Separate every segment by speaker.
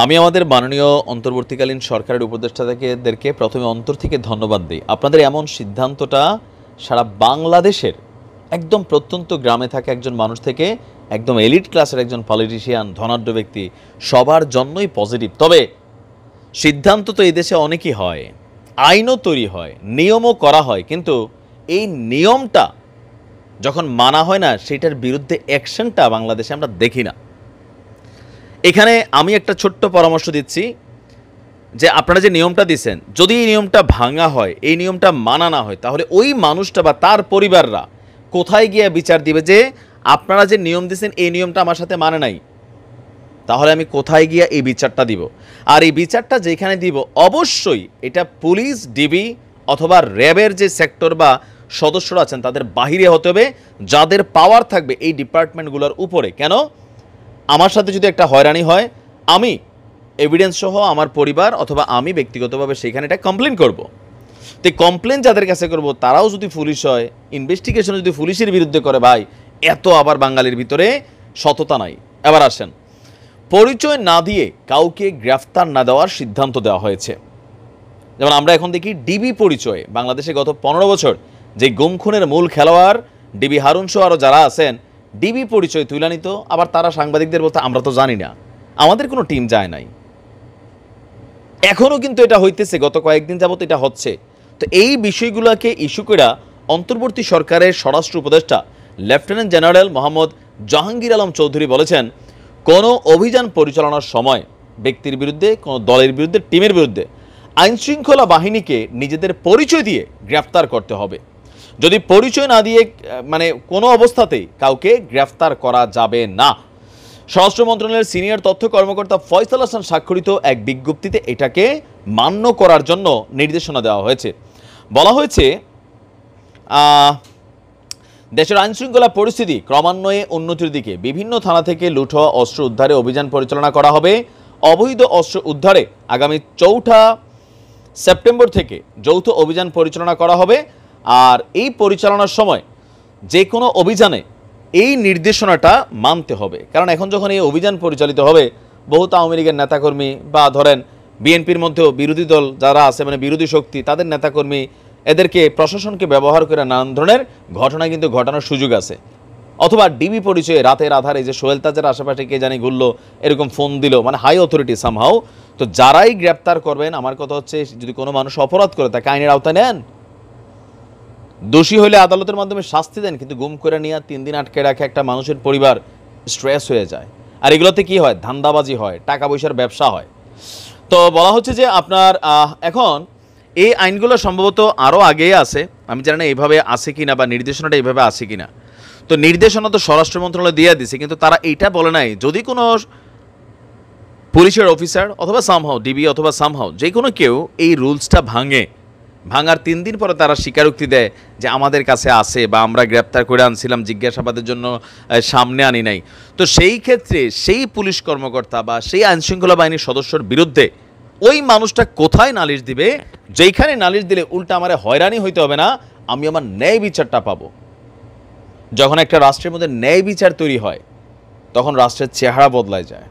Speaker 1: আমি আমাদের মাননীয় অন্তর্বর্তীকালীন সরকারের উপদেষ্টাদেরকে প্রথমে অন্তর থেকে ধন্যবাদ দিই। আপনাদের এমন সিদ্ধান্তটা সারা বাংলাদেশের একদম প্রত্যন্ত গ্রামে থাকা একজন মানুষ থেকে একদম এলিট ক্লাসের একজন পলিটিশিয়ান, ধনাঢ্য ব্যক্তি সবার জন্যই পজিটিভ। তবে সিদ্ধান্ত তো এই দেশে অনেকই হয়, আইনও তৈরি হয়, নিয়মও করা হয়, কিন্তু এই নিয়মটা যখন মানা হয় না, সেটার বিরুদ্ধে অ্যাকশনটা বাংলাদেশে আমরা দেখি না। এখানে আমি একটা ছোট্ট পরামর্শ দিচ্ছি যে আপনারা যে নিয়মটা দিচ্ছেন, যদি এই নিয়মটা ভাঙা হয়, এই নিয়মটা মানা না হয়, তাহলে ওই মানুষটা বা তার পরিবাররা কোথায় গিয়ে বিচার দিবে যে আপনারা যে নিয়ম দিচ্ছেন এই নিয়মটা আমার সাথে মানে নাই, তাহলে আমি কোথায় গিয়ে এই বিচারটা দিব? আর এই বিচারটা যেখানে দিব অবশ্যই এটা পুলিশ, ডিবি অথবা র্যাবের যে সেক্টর বা সদস্যরা আছেন তাদের বাহিরে হতে হবে, যাদের পাওয়ার থাকবে এই ডিপার্টমেন্টগুলোর উপরে। কেন? আমার সাথে যদি একটা হয়রানি হয়, আমি এভিডেন্স সহ আমার পরিবার অথবা আমি ব্যক্তিগতভাবে সেখানে এটা কমপ্লেন করব। তো কমপ্লেন যাদের কাছে করব তারাও যদি পুলিশ হয়, ইনভেস্টিগেশন যদি পুলিশের বিরুদ্ধে করে, ভাই এত আবার বাঙালির ভিতরে সততা নাই। এবার আসেন, পরিচয় না দিয়ে কাউকে গ্রেফতার না দেওয়ার সিদ্ধান্ত দেওয়া হয়েছে। যেমন আমরা এখন দেখি ডিবি পরিচয়ে বাংলাদেশে গত 15 বছর যে গুম খুনের মূল খেলোয়াড় ডিবি হারুন সহ আরও যারা আছেন, ডিবি পরিচয় তুলে নিত, আবার তারা সাংবাদিকদের বলতে আমরা তো জানি না, আমাদের কোনো টিম যায় নাই। এখনও কিন্তু এটা হইতেছে, গত কয়েকদিন যাবত এটা হচ্ছে। তো এই বিষয়গুলোকে ইস্যু করে অন্তর্বর্তী সরকারের স্বরাষ্ট্র উপদেষ্টা লেফটেন্যান্ট জেনারেল মোহাম্মদ জাহাঙ্গীর আলম চৌধুরী বলেছেন, কোনো অভিযান পরিচালনার সময় ব্যক্তির বিরুদ্ধে, কোনো দলের বিরুদ্ধে, টিমের বিরুদ্ধে আইনশৃঙ্খলা বাহিনীকে নিজেদের পরিচয় দিয়ে গ্রেফতার করতে হবে। যদি পরিচয় না দিয়ে কোনো অবস্থাতেই কাউকে গ্রেফতার করা যাবে না। স্বরাষ্ট্র মন্ত্রণালয়ের সিনিয়র তথ্য কর্মকর্তা ফয়সাল হাসান স্বাক্ষরিত এক বিজ্ঞপ্তিতে এটাকে মান্য করার জন্য নির্দেশনা দেওয়া হয়েছে। বলা হয়েছে, দেশের আইনশৃঙ্খলা পরিস্থিতি ক্রমান্বয়ে উন্নতির দিকে, বিভিন্ন থানা থেকে লুট হওয়া অস্ত্র উদ্ধারে অভিযান পরিচালনা করা হবে। অবৈধ অস্ত্র উদ্ধারে আগামী 4 সেপ্টেম্বর থেকে যৌথ অভিযান পরিচালনা করা হবে। আর এই পরিচালনার সময় যে কোনো অভিযানে এই নির্দেশনাটা মানতে হবে। কারণ এখন যখন এই অভিযান পরিচালিত হবে, বহুত আওয়ামী লীগের নেতাকর্মী বা ধরেন বিএনপির মধ্যেও বিরোধী দল যারা আছে, বিরোধী শক্তি, তাদের নেতাকর্মী, এদেরকে প্রশাসনকে ব্যবহার করে নানান ধরনের ঘটনা কিন্তু ঘটানোর সুযোগ আছে। অথবা ডিবি পরিচয়ে রাতের আধারে যে সোহেল তাজের আশেপাশে কে জানি ঘুরলো, এরকম ফোন দিল, হাই অথরিটি সামহাও। তো যারাই গ্রেপ্তার করবেন, আমার কথা হচ্ছে, যদি কোনো মানুষ অপরাধ করে তাকে আইনের আওতায় নেন, দোষী হলে আদালতের মাধ্যমে শাস্তি দেন, কিন্তু গুম করে নিয়ে 3 দিন আটকে রাখে একটা মানুষের পরিবার স্ট্রেস হয়ে যায়। আর এগুলোতে কি হয়? ধান্দাবাজি হয়, টাকা পয়সার ব্যবসা হয়। তো বলা হচ্ছে যে আপনার এখন এই আইনগুলো সম্ভবত আরও আগেই আছে, আমি জানি না এইভাবে আছে কিনা বা নির্দেশনাটা এইভাবে আছে কিনা। তো নির্দেশনা তো স্বরাষ্ট্র মন্ত্রণালয় দিয়ে দিছে, কিন্তু তারা এইটা বলে নাই যদি কোনো পুলিশের অফিসার অথবা সামহাও ডিবি অথবা সামহাও যে কোনো কেউ এই রুলসটা ভাঙার 3 দিন পরে তারা স্বীকারোক্তি দেয় যে আমাদের কাছে আছে বা আমরা গ্রেপ্তার করে আনছিলাম, জিজ্ঞাসাবাদের জন্য সামনে আনি নাই। তো সেই ক্ষেত্রে সেই পুলিশ কর্মকর্তা বা সেই আইনশৃঙ্খলা বাহিনীর সদস্যর বিরুদ্ধে ওই মানুষটা কোথায় নালিশ দিবে? যেইখানে নালিশ দিলে উল্টা আমার হয়রানি হইতে হবে না, আমি আমার ন্যায় বিচারটা পাবো। যখন একটা রাষ্ট্রের মধ্যে ন্যায় বিচার তৈরি হয়, তখন রাষ্ট্রের চেহারা বদলায় যায়।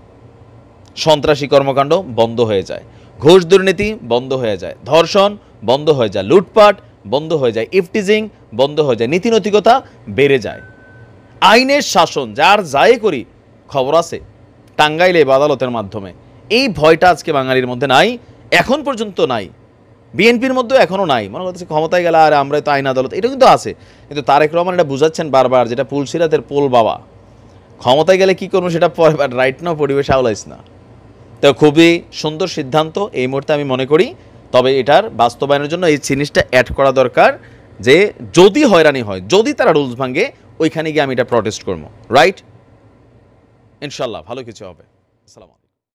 Speaker 1: সন্ত্রাসী কর্মকাণ্ড বন্ধ হয়ে যায়, ঘুষ দুর্নীতি বন্ধ হয়ে যায়, ধর্ষণ বন্ধ হয়ে যায়, লুটপাট বন্ধ হয়ে যায়, ইফটিজিং বন্ধ হয়ে যায়, নীতিনৈতিকতা বেড়ে যায়, আইনের শাসন যার যাই করি খবর আছে টাঙ্গাইলে আদালতের মাধ্যমে। এই ভয়টা আজকে বাঙালির মধ্যে নাই, এখন পর্যন্ত নাই, বিএনপির মধ্যেও এখনও নাই। মনে করতেছে ক্ষমতায় গেলে আর আমরাই তো আইন আদালত, এটা কিন্তু আছে, কিন্তু তারেক রহমান এটা বুঝাচ্ছেন বারবার, যেটা পুলসিরাতের পোল বাবা, ক্ষমতায় গেলে কি করবো সেটা পরে, বাট রাইট নাও পরিবেশ আওলাইস না। তো খুবই সুন্দর সিদ্ধান্ত এই মুহূর্তে আমি মনে করি। তবে এটার বাস্তবায়নের জন্য এই জিনিসটা অ্যাড করা দরকার যে যদি হয়রানি হয়, যদি তারা রুলস ভাঙে, ওইখানে গিয়ে আমি এটা প্রটেস্ট করবো। রাইট? ইনশাল্লাহ ভালো কিছু হবে। আসসালামু আলাইকুম।